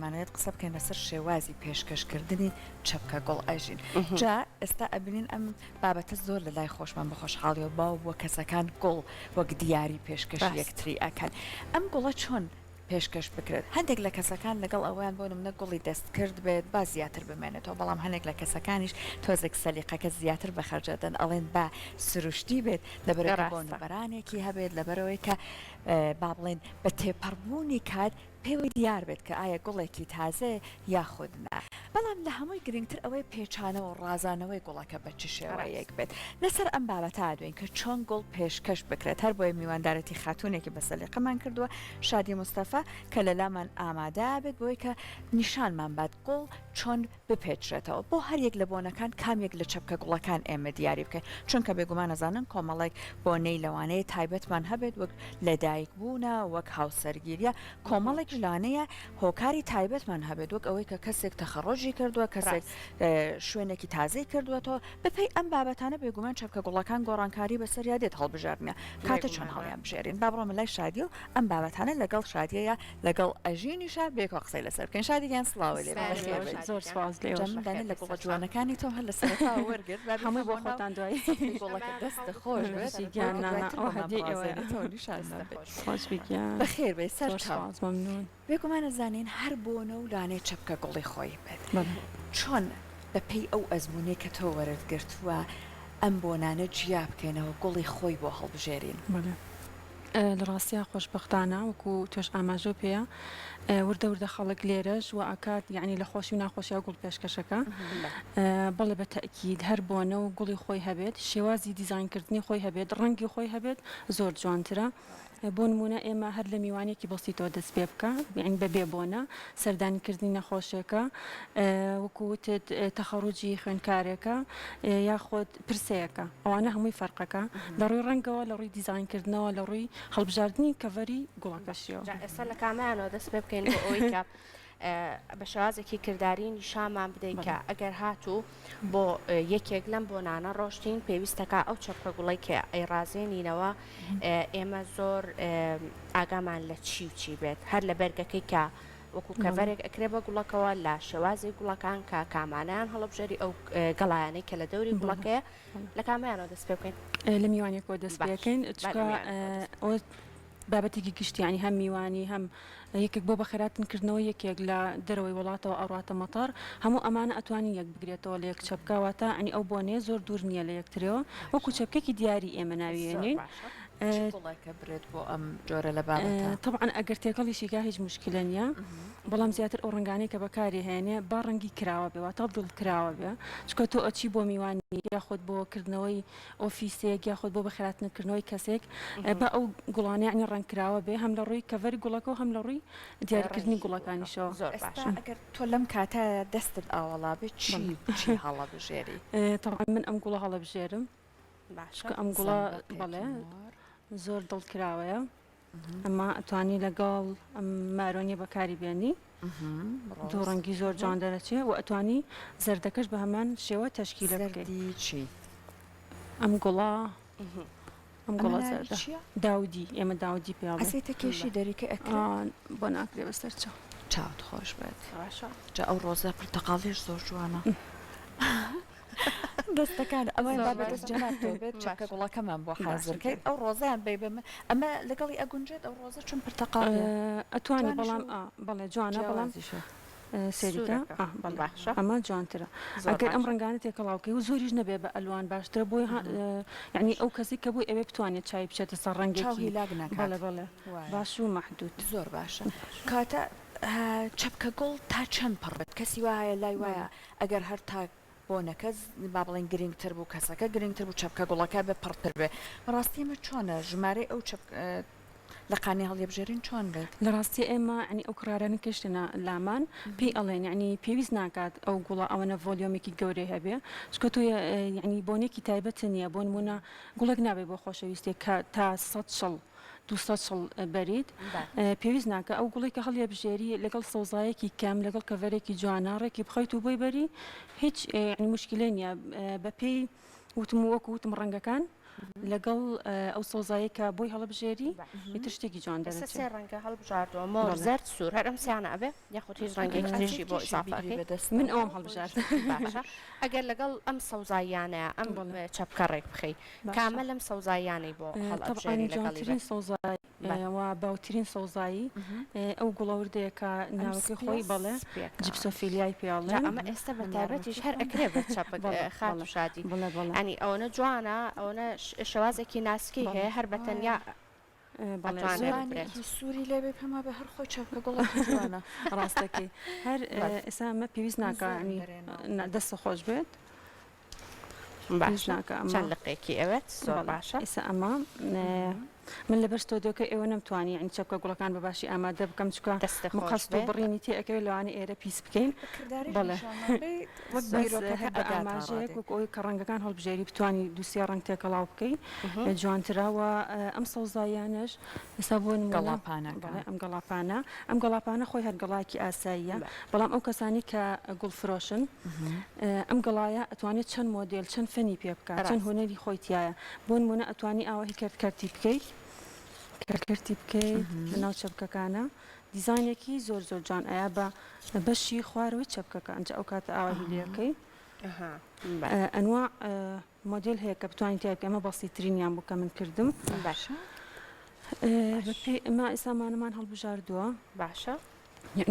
دەتمانێت قسە بکەین لەسەر شێوازی پێشکەشکردنی چەپکە گوڵ ئەژین جا ئێستا ئەبینین ئەم بابەتە زۆر لە لای خۆشمان بە خۆشحاڵی و باو بووە کەسەکان گوڵ وەک دیاری پێشکەش یەکتری ئەکەن ئەم گوڵە چۆن پێشکەش بکرێت هەندێک لە کەسەکان لەگەڵ ئەویان بۆ نمونە گوڵی دەست کرد بێت با زیاتر بمێنێتەوە بەڵام هەندێک لە کەسەکانیش تۆزێک سەلیقەکە زیاتر بەخەرجەدەن ئەڵێن با سروشتی بێت لەبەرەوەی بۆ نوبەرانێکی هەبێت لەبەرەوەی کە با بڵێن بە تێپەڕبوونی کات پێوەی دیار بێت کە ئایا گوڵێکی تازە یاخود نا بەڵام لە هەمووی گرنگتر ئەوەی پێچانە و ڕازانەوەی گوڵەکە بە چ شێوەیەک بێت لەسەر ئەم بابەتە دوین کە چۆن گوڵ پێشکەش بکرێت هەر بۆیە میواندارەتی خاتونێکی بە سەلیقەمان کردووە شادی مستەفا کە لە لامان ئامادە بێت بۆی کە نیشانمان بات گوڵ چۆن بپێچرێتەوە بۆ هەر یەک لە بۆنەکان کامێک لە چەپکە گوڵەکان ئێمە دیاری بکەین چونکە بێگومان نەزانن کۆمەڵێک بۆنەی لەوانەیە تایبەتمان هەبێت وەک لەدایک بوونە وەک هاوسەرگیریە کۆمەڵێک ژلانەیە هۆکاری تایبەتمان هەبێت وەک ئەوەی کە کەسێک تەخەڕۆژی کردووە کەسێک شوێنێکی تازەی کردوێتەوە بپەی ئەم بابەتانە بێگومان چەپکە گوڵەکان گۆڕانکاری بەسەر یادێت هەڵبژارنە کاتە چۆن هەڵیان بژێرین با بڕۆمە لای شادی و ئەم بابەتانە لەگەڵ شادیەیە لەگەڵ ئەژینیشە بێکۆ قسەی لەسەر بکەین شادیگیان سڵاوی لێ زۆر سپاس لێدانێت لە گوڵە جوانەکانی تۆ هەر لە سەرەتا وەرگرت هەمووی بۆ خۆتان دوایی گوڵەکە دەستە خۆش بەخێر بێ سەر ممنون بێگومانە زانین هەر بۆنە و لانەی چەپکە گوڵی خۆی بێت چۆن بەپێی ئەو ئەزمونەی کە تۆ وەرگرتووە ئەم بۆنانە جیا بکەینەوە گوڵی خۆی بۆ هەڵبژێرین لە ڕاستیە خۆشبەختانە وەکو توێش ئاماژە پێەیە وردە وردە خەڵک لێرەش و ئاکات یعنی لە خۆشی و ناخۆشیە گوڵ پێشکەشەکە بەڵێ بە تەکید هەر بۆنە و گوڵی خۆی هەبێت شێوازی دیزاینکردنی خۆی هەبێت ڕەنگی خۆی هەبێت زۆر جوانترە بۆ نمونە ئێمە هەر لە میوانێکی بەسیتەوە دەست پێ بکە یعنی بەبێ بۆنە سەردانیکردنی نەخۆشیەکە وەکووتت تەخەڕوجی خوێندکارێکە یاخۆت پرسەیەەکە ئەوانە هەمووی فەرقەکە لە ڕووی ڕەنگەوە لە ڕووی دیزاینکردنەوە لە ڕووی هەڵبژاردننی کەڤەری گوڵەکەشیەوە ئێستا لە کامەیانەوە دەست پێ بکەین بۆ ئەوەی کە بە شێوازێکی کردداری نیشامان بدەین کە ئەگەر هاتوو بۆ یەکێک لەم بۆنانە ڕۆشتین پێویستەکە ئەو چەپکە گوڵی کە ئەیڕازێنینەوە ئێمە زۆر ئاگامان لە چی و چی بێت هەر لە بەرگەکەی کە وەکو کەڤەرێک ئەکرێ بە گوڵەکەەوە لە شێوازی گوڵەکان کە کامانیان هەڵبژێری ئەو گەڵایانەی کە لە دەوری گوڵەکەیە لە کامەیانەوە دەست پێ بکەین لە میوانێکەوە دەست پێەکەین بابەتێکی گشتیانی هەم میوانی هەم یەکێک بۆ بەخێراتنکردنەوە یەکێک لە دەرەوەی وڵاتەوە ئەڕاتە مەتەر هەموو ئەمانە ئەتوانی یەک بگرێتەوە لە یەک چەپکاواتە ئەنی ئەو بۆنێ زۆر دوور نییە لە یەکترەوە وەکو چەپکێکی دیاری ئێمە ناویێنین برێت بۆ ئەم جۆرە لە بابەتە طبعا ئەگەر تێکەڵیشیگا هیچ مشکلە نییە بەڵام زیاتر ئەو ڕنگانەی کە بەکاری هێنێ با ڕەنگی کراوە بێ واتە دڵ کراوە بێ چکە تۆ ئەچی بۆ میوانی یاخۆت بۆ کردنەوەی ئۆفیسێک یاخۆت بۆ بەخێراتنکردنەوەی کەسێک بە ئەو گوڵانەی عنی ڕەنگکراوە بێ هەم لە ڕووی کەڤەری گوڵەکە و هەم لە ڕووی دیاریکردنی گوڵەکانیشەوە ئەگەر تۆ لەم کاتە دەستت ئاوەڵا بێت چی هەڵە بژێری طبعا من ئەم گوڵە هەڵە بژێرم چکە ئەم گوڵە بەڵێ زۆر دڵکراوەیە ئەمە ئەتوانی لەگەڵ ئەم مارۆنی بەکاری بێنی دوو ڕەنگی زۆر جوان دەرەچێ و ئەتوانی زەردەکەش بە هەمان شێوە تەشکیلە بکەیت چی ئەم گوڵە ئەم گوڵە زەردە داودی ئێمە داودی پێڵێ ئەسێتە کێشی دەریکە ئەکرێت بۆ ناکرێ بەسەر چاوت خۆش بێت جا ئەو ڕۆزە پرتەقاڵیش زۆر جوانە دەستەکان ئەوەی بابەت جەناب تۆ بێت چاکە گوڵەکەمان بۆ حازرکەیت ئەو ڕۆزەیان بێ بێ ئەمە لەگەڵی ئەگونجێت ئەو ڕۆزە چون پرتەقاڵ ئەتوانی بەڵام بەڵێ جوانە بەڵام سێریکە باشە ئەمە جوانترە ئەگەر ئەم ڕنگانە تێکەڵاوکەی و زۆریش نەبێ بە ئەلوان باشترە بۆی یعنی ئەو کەسی کە بووی ئەوێ بتوانێت چای بچێتە سەر ڕەنگێکی بەڵێ بەڵێ باش و مەحدود زۆر باشە کاتە چەپکە گوڵ تا چەند پڕێت کەسی وایە لای وایە ئەگەر هەر تا بۆنەکەس با بڵێن گرنگتر بوو کەسەکە گرنگتر بوو چەپکە گوڵەکە بە پڕتر بێ ڕاستیمە چۆنە ژمارەی ئەو لە قانی هەڵێبژێرین چۆن بێت لە ڕاستی ئێمە ئەنی ئەو قرارانە کەشتێنە لامان پێی ئەڵێن یعنی پێویست ناکات ئەو گوڵە ئەوەنە ڤۆلیۆمێکی گەورەی هەبێ چکە تۆ یعنی بۆنێکی تایبەت نییە بۆ نمونە گوڵێک نابێت بۆ خۆشەویستێک کە تا 100 شڵ 200 شڵ بەریت پێویست ناکە ئەو گوڵی کە هەڵێبژێری لەگەڵ سەوزایەکی کەم لەگەڵ کەڤەرێکی جواناڕێکی بخەیت و بۆی بەری هیچ مشکلە نییە بە پێی وتم وەکو وتم ڕەنگەکان لەگەڵ ئەو سۆزایی کە بۆی هەڵبژێری ئیتر شتێکی جوان ئێستا دەرەچێت. سێ ڕەنگە هەڵبژاردەوە مۆر زەرد سوور هەر ئەم سییانە ئەبێ یاخود هیچ ڕەنگێک تریژی بۆ ئیزافەکەی من ئەوم هەڵبژارد. باشە ئەگەر لەگەڵ ئەم سەوزاییانەیە ئەم چەپکە ڕێک بخەی کامە لەم سەوزاییانەی بۆ هەڵبژێری جوانترین سەوزایی و باوترین سەوزایی ئەو گوڵەوردەیە کە ناوەکەی خۆی بەڵێ جیپسۆفیلیای پێڵێ ئەمە ئێستا بە تایبەتیش هەر ئەکرێ بە چەپک خات و شادی ئەنی ئەوەنە جوانە ئەوەنە شەوازێکی ناسکی هەیە هەر بەتەنیا سووری لێبێ پێما بە هەر خۆی چەپکە گوڵەکە جوانە ڕاستەکەی هەر ئێستا ئەمە پێویست ناکانی دەستە خۆش بێت باش ناکە چەند لقێکی ئەوێت زۆر باشە ئێستا ئەمە من لەبەر ستۆدیۆکە ئێوە نەمتوانی ئەنی چەپکە گوڵەکان بە باشی ئامادە بکەم چکە مقەست و بڕینی تێ ئەەکەوێت لەوانە ئێرە پیس بکەین بەڵێ ئاماژەیەک وەک ئەوی کە ڕەنگەکان هەڵبژێری بتوانی دووسێ ڕەنگ تێکەڵاو بکەیت جوانتراوە ئەم سەوزایانش ئێستا بۆ ئەم گەڵاپانە خۆی هەر گەڵاکی ئاساییە بەڵام ئەو کەسانی کە گوڵفرۆشن ئەم گەڵایە ئەتوانێت چەند مۆدل چەند فەنی پێ بکات چەند هۆنەری خۆی تایە بۆ نمونە ئەتوانی ئاوەهی کەرتی بکەیت کەرتی بکەیت لەناو چەپکەکانە دیزاینێکی زۆر زۆر جوان ئایا بە بەشی خوارەوەی چەپکەکە ئەنجا ئەو کاتە ئاوەهی لێەکەی ئەنواع مۆدل هەیە کە بتوانین تیا ئەمە بەسیترینیان بوو کە من کردم باشە بەپێ ئەمە ئێسامانەمان هەڵبژاردووە باشە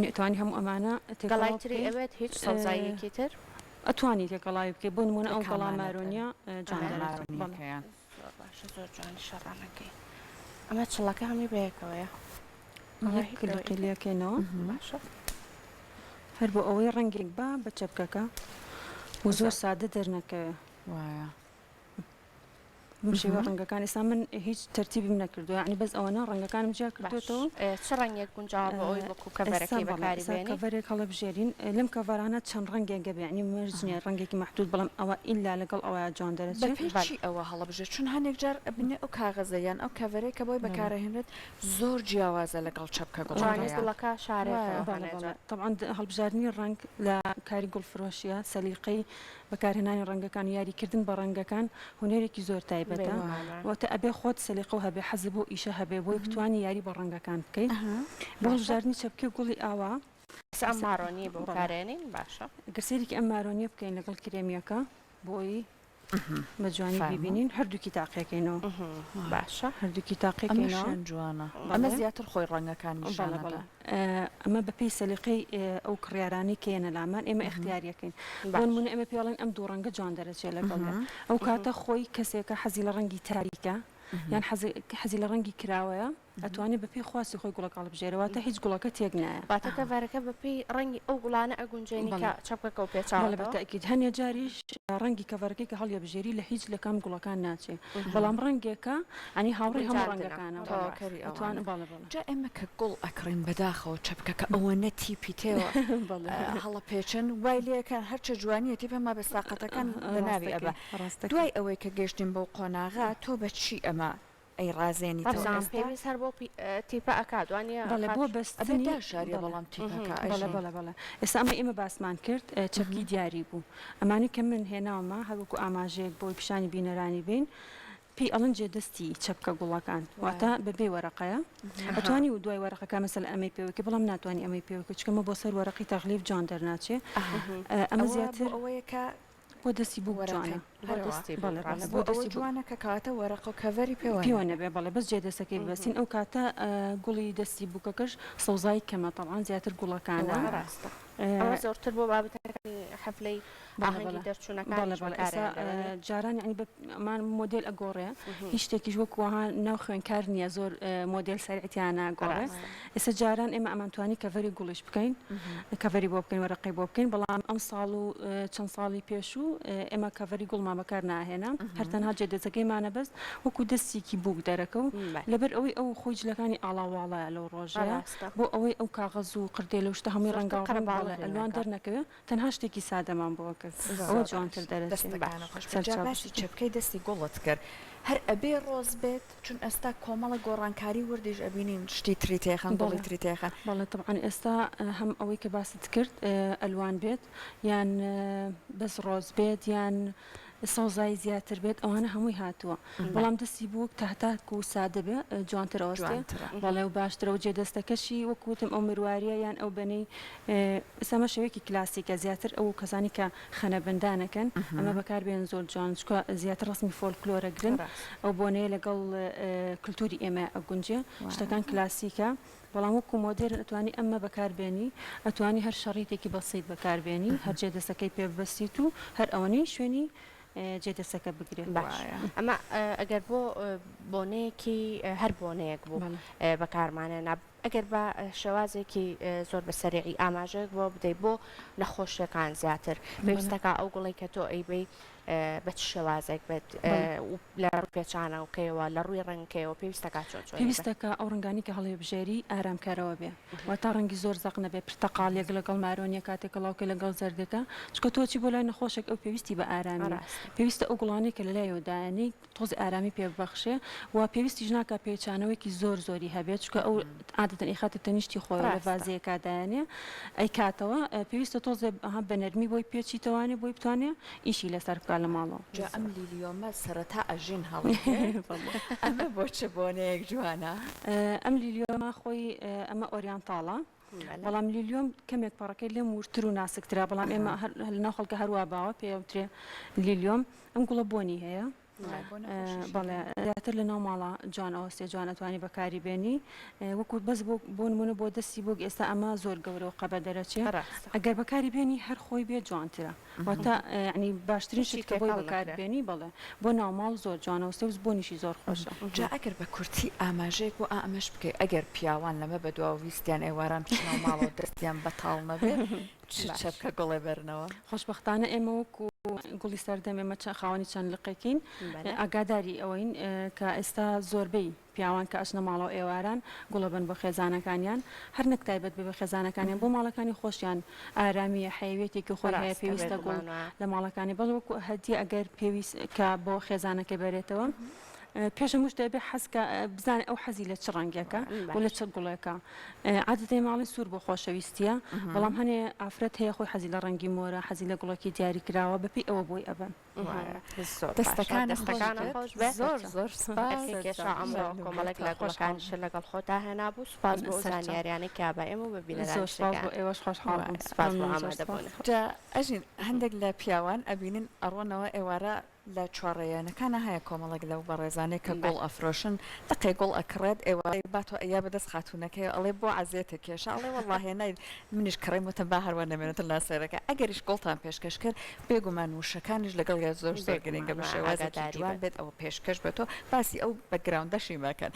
ئەتوانی هەموو ئەمانە گەڵایتری ئەوێت هیچ سەوزاییەکی تر ئەتوانی تێکەڵاوی بکەیت بۆ نمونە ئەو گەڵا مارۆنیا جوانیان باشە زۆر جوانی شەڕانەکەی ئەمە چڵەکە هەمی بەیەکەوەیە کلەکەینەوە باشە هەر بۆ ئەوەی ڕەنگێک بە چەپکەکە و زۆر سادە دەرنەکەوێ وایە بمشێوە ڕەنگەکان ئێستا من هیچ تەرتیبم نەکردو یعنی بەس ئەوەنە ڕەنگەکانم جیا کردوێتەوە چ ڕەنگێک گونجاو بە ئەوی وەکو کەڤەرەکەی بەکاری بێنی کەڤەرێک هەڵەبژێرین لەم کەڤەرانە چەند ڕەنگێک گەبێ ینی مەرجنیە ڕەنگێکی محدود بەڵام ئەوە ئیلا لەگەڵ ئەوە جوان دەرەچێت بەپێی ئەوە هەڵەبژێت چون هەندێک جار بنێ ئەو کاغەزەیان ئەو کەڤەرەیە کە بۆی بەکارەهێنێت زۆر جیاوازە لەگەڵ چەپکە گوڵەکە شارێک طبعا هەڵبژاردننی ڕنگ لە کاری گوڵفرۆشیە سەلیقەی بەکارهێنانی ڕەنگەکان یاریکردن بە ڕەنگەکان هونێرێکی زۆر تایبەتە واتە ئەبێ خۆت سەلیقە و هەبێ حەز بۆ ئیشە هەبێ بۆی بتوانی یاری بە ڕەنگەکان بکەیت بۆ هەڵبژاردننی چەپکێ گوڵی ئاوا ئەم مارۆنی بۆ کارێنین باشە گەرسێرێکی ئەم مارۆنیە بکەین لەگەڵ کرێمیەکە بۆی بە جوانی ببینین هەردووکی تاقیەکەینەوە باشە هەردووکی تاقیەکەینەوە جوانە ئەمە زیاتر خۆی ڕەنگەکان ئەمە بەپێی سەلیقەی ئەو کڕیارانی کێنە لامان ئێمە اختیاریەکەین بۆ نمونە ئێمە پێڵێن ئەم دوو ڕەنگە جوان دەرەچێت لەگەڵدا ئەو کاتە خۆی کەسێکە حەزی لە ڕەنگی تاریکە یان حەزی لە ڕەنگی کراوەیە ئەتوانێت بەپێی خواسی خۆی گوڵەکەڵ بژێرەوەتە هیچ گوڵەکە تێک نایە باتەکە ڤارەکە بەپێی ڕەنگی ئەو گوڵانە ئەگونجێنی کە چەپکەکە و پێچاوە بەتەکیید هەنێ جاریش ڕەنگی کەڤەرەکەی کە هەڵیە بژێری لە هیچ لەکەم گوڵەکان ناچێت بەڵام ڕەنگێکە ئەنی هاوڕێی هەموو ڕەنگەکانە جا ئێمە کە گوڵ ئەکڕین بەداخەوە چەپکەکە ئەوە نەتیپی تێوە هەڵە پێچن وای لەکان هەرچە جوانیەتی پێما بە ساقەتەکان لەناوی ئەبە دوای ئەوەی کە گەشتین بەو قۆناغا تۆ بە چی ئەمە ئەی ڕازێنی پێویست هەر بۆ تیپە ئەکادوانە بەڵێ بۆ بەستنی شاری بەڵام تیپەکە بەڵێ ئێستا ئەمە ئێمە باسمان کرد چەپکی دیاری بوو ئەمانی کە من هێناومە هەروەکو ئاماژەیەک بۆی پیشانی بینەرانی بین پێی ئەڵەن جێدەستی چەپکە گوڵەکان واتە بەبێ وەرەقەیە ئەتوانی و دوای وەرەقەکە مەسەل ئەمەی پێوەکە بەڵام ناتوانانی ئەمەی پێوەکە چکەمە بۆ سەر وەرەقی تەغلیف جوان دەرناچێ ئەمە زیاتر ئەوەیەکە بۆ دەستی بوو جوانە جوانە کە کاتە وەرەق و کەڤەری پێوانە بێ بەڵێ بەس جێدەسەکەی بەستین ئەو کاتە گوڵی دەستی بووکەکەش سەوزای کەمە تەڵان زیاتر گوڵەکانە ڕاستە زۆرتر بۆ بابەتەکانی حەفلەی ئاهەنگی دەرچوونەکان جاران ینی ئەمان مۆدل ئەگۆڕێ هیچ شتێکیش وەکوها ناو خوێنکار نییە زۆر مۆدل سەرعتیانە گۆڕێ ئێستا جاران ئێمە ئەمانتوانی کەڤەری گوڵش بکەین کەڤەری بۆ بکەین وەرەقی بۆ بکەین بەڵام ئەم ساڵ و چەند ساڵی پێش و ئێمە کەڤەری گوڵمان بەکار ناهێنا هەرتەنها جێدەزەکەیمانە بەست وەکو دەستێکی بووک دەرەکە و لەبەر ئەوەی ئەو خۆی جلەکانی ئاڵاواڵایە لەو ڕۆژەیە بۆ ئەوەی ئەو کاغەز و قردێ لەو شتە هەمووی ڕەنگا ئەلوان دەرنەکەوێت تەنها شتێکی سادەمان بۆ کرد ئەوە جوانتر دەرەچێت چەپکەی دەستی گوڵت کرد هەر ئەبێ ڕۆز بێت چون ئێستا کۆمەڵە گۆڕانکاری وردیش ئەبینین شتی تری تێخان بڵی تری تێخان بەڵێ طبعاً ئێستا هەم ئەوەی کە باست کرد ئەلوان بێت یان بەس ڕۆز بێت یان سەوزایی زیاتر بێت ئەوانە هەمووی هاتووە بەڵام دەستی بوو تاهتاک و سادە بێ جوانترەوەستێ بەڵێ و باشترە و جێدەستەکەشی وەکوتم ئەو مرواریە یان ئەو بەنەی ئێسامە شەوەیەکی کلاسیکە زیاتر ئەو کەسانی کە خەنەبندانەکەن ئەمە بەکاربێن زۆر جوان چکە زیاتر ڕسمی فۆلکلۆرە گرن ئەو بۆنەیە لەگەڵ کللتوری ئێمە ئەگونجێ شتەکان کلاسیکە بەڵام وەکو مۆدرن ئەتوانی ئەمە بەکاربێنی ئەتوانی هەر شەڕیتێکی بەسیت بەکاربێنی هەر جێدەسەکەی پێبەستیت و هەر ئەوەنەی شوێنی جێدەسەکە بگرێت باش ئەمە ئەگەر بۆ بۆنەیەکی هەر بۆنەیەک بوو بەکارمانە ئەگەر بە شێوازێکی زۆر بە سەریعی ئاماژەیەک بۆ بدەیت بۆ نەخۆشیەکان زیاتر پێویستەکە ئەو گوڵی کە تۆ ئەیبەی بە شێوازێک بێت لە ڕووی پێچانەوەکەیەوە لە ڕووی ڕنگکەیەوە پێویستەکە پێویستەکە ئەو ڕنگانی کە هەڵێ بژێری ئارامکارەوە بێ و تا ڕەنگی زۆر زەق نەبێ پرتەقالێک لەگەڵ مارۆنیە کاتێک لاوکە لەگەڵ زەردەکە چکە تۆچی بۆ لای نەخۆشێک ئەو پێویستی بە ئارامی پێویستە ئەو گوڵانی کە لە لایەوەدایانی تۆزی ئارامی پێبەخشێ و پێویستی ژناکە پێچانەوەیکی زۆر زۆری هەبێت چکە ئەو عادەتەن ئیخاتە تەنیشتی خۆی لە ڤازەیەکدایانێ ئەی کاتەوە پێویستە تۆزێ بە نەرمی بۆی پێچیتەوانێ بۆی بتوانێ ئیشی لەسەر بکات لە ماڵەوە ئەم لیلیۆمە سەرەتا ئەژین هەڵی ئەمە بۆ چ بۆنەیەک جوانە ئەم لیلیۆمە خۆی ئەمە ئۆریانتاڵە بەڵام لیلیۆم کەمێک پەڕەکەی لێم ورتر و ناسکترا بەڵام ئێمە لەناو خەڵکە هەروە باوە پێوترێ لیلیۆم ئەم گوڵە بۆنی هەیە بەڵێ زیاتر لە ناو ماڵە جوان ئەوەستێ جوانەتوانی بەکاری بێنی وەکو بەس بۆ نمونە بۆ دەستی بۆ ئێستا ئەمە زۆر گەورەوە قەبە دەرەچێ ئەگەر بەکاری بێنی هەر خۆی بێ جوانترە واتە ینی باشترین شتکە بۆی بەکاری بێنی بڵێ بۆ ناو ماڵ زۆر جوانەوەستێ و بۆنیشی زۆر خۆشە جا ئەگەر بە کورتی ئاماژەیەک و ئەمەش بکەیت ئەگەر پیاوان لەمە بە دوا ویستیان ئێواران بچنەوە ماڵەوە دەستیان بەتاڵ نەبێت چ بکە گوڵێ بەرنەوە خۆشبەختانە ئێمە وەکو گوڵی سەردەم ئێمە خاوەنی چەند لقێکین ئاگاداری ئەوەین کە ئێستا زۆربەی پیاوان کە ئەچنە ماڵەوە ئێواران گوڵە بن بە خێزانەکانیان هەر نەک تایبەت بە خێزانەکانیان بۆ ماڵەکانی خۆشیان ئارامیە حیوێتێکی خۆی هەیە پێویستە گوڵ لە ماڵەکانی بەڵ وەکو هەدی ئەگەر پێویست کە بۆ خێزانەکە بەرێتەوە پێشەموش دەبێ حەزکە بزانێ ئەو حەزی لە چ ڕەنگەکە و لە چ گوڵێکە عادەتەی ماڵی سوور بۆ خۆشەویستیە بەڵام هەنێ ئافرەت هەیە خۆی حەزی لە ڕەنگی مۆرە حەزی لە گوڵێکی دیاری کراوە بەپی ئەوە بۆی ئەبن دەستەکانە خۆش زۆر زۆر ئەمڕۆ کۆمەڵێک لە گوڵەکانش لەگەڵ خۆتا هێنابوو سوپاس بۆ زانیاریانی کابە ئێمە ببینە ئێوەش خۆشحاڵ سپاس بۆ ئامادەبوون ئەژین هەندێک لە پیاوان ئەبینن ئەڕۆنەوە ئێوارە لە چوارڕێیانەکانە هەیە کۆمەڵێک لەو بەڕێزانەی کە گوڵ ئەفرۆشن دقی گوڵ ئەکڕێت ئێوارەی باتۆ ئەیا بەدەست خاتونەکەی ئەڵێ بۆ عزیێتە کێشە ئەڵێ وەڵاهێنای منیش کڕێمەتە با هەروە نەمێنێتە لاسەرەکە ئەگەریش گوڵتان پێشکەش کرد بێگومان وشەکانیش لەگەڵ یا زۆر زۆر گرنگە بە شێوازێکی جوان بێت ئەوە پێشکەش بێتەوە باسی ئەو بەگراوندەشی ماکەن